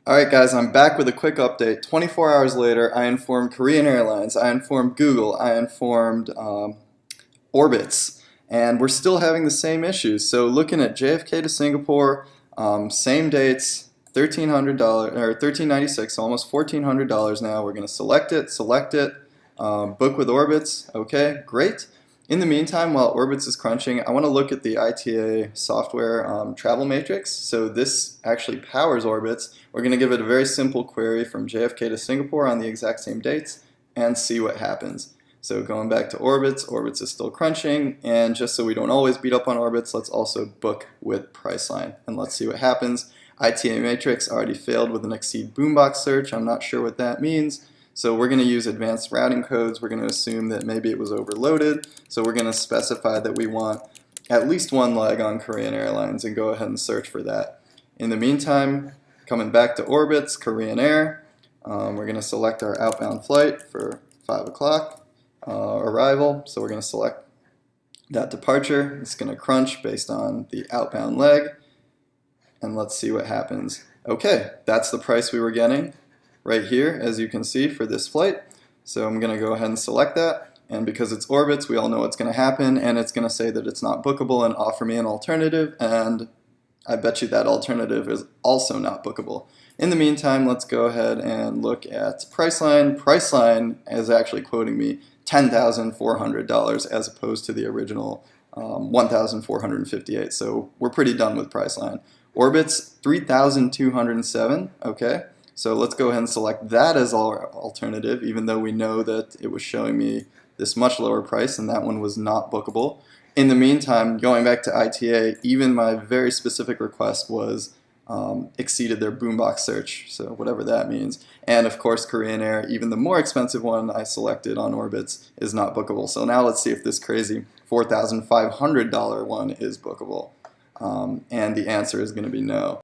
Alright guys, I'm back with a quick update. 24 hours later, I informed Korean Airlines, I informed Google, I informed Orbitz, and we're still having the same issues. So looking at JFK to Singapore, same dates, $1,300 or $1,396, so almost $1,400 now. We're going to select it, book with Orbitz. Okay, great. In the meantime, while Orbitz is crunching, I want to look at the ITA software travel matrix. So this actually powers Orbitz. We're going to give it a very simple query from JFK to Singapore on the exact same dates and see what happens. So going back to Orbitz, Orbitz is still crunching, and just so we don't always beat up on Orbitz, let's also book with Priceline, and let's see what happens. ITA matrix already failed with an exceed boombox search. I'm not sure what that means. So we're going to use advanced routing codes. We're going to assume that maybe it was overloaded. So we're going to specify that we want at least one leg on Korean Airlines and go ahead and search for that. In the meantime, coming back to Orbitz, Korean Air, we're going to select our outbound flight for 5 o'clock arrival. So we're going to select that departure. It's going to crunch based on the outbound leg. And let's see what happens. Okay, that's the price we were getting right here, as you can see, for this flight. So I'm going to go ahead and select that, and because it's Orbitz, we all know what's going to happen, and it's going to say that it's not bookable and offer me an alternative, and I bet you that alternative is also not bookable. In the meantime, let's go ahead and look at Priceline. Priceline is actually quoting me $10,400 as opposed to the original $1,458, so we're pretty done with Priceline. Orbitz, $3,207, okay. So let's go ahead and select that as our alternative, even though we know that it was showing me this much lower price and that one was not bookable. In the meantime, going back to ITA, even my very specific request was exceeded their boombox search, so whatever that means. And of course, Korean Air, even the more expensive one I selected on Orbitz, is not bookable. So now let's see if this crazy $4,500 one is bookable. And the answer is going to be no.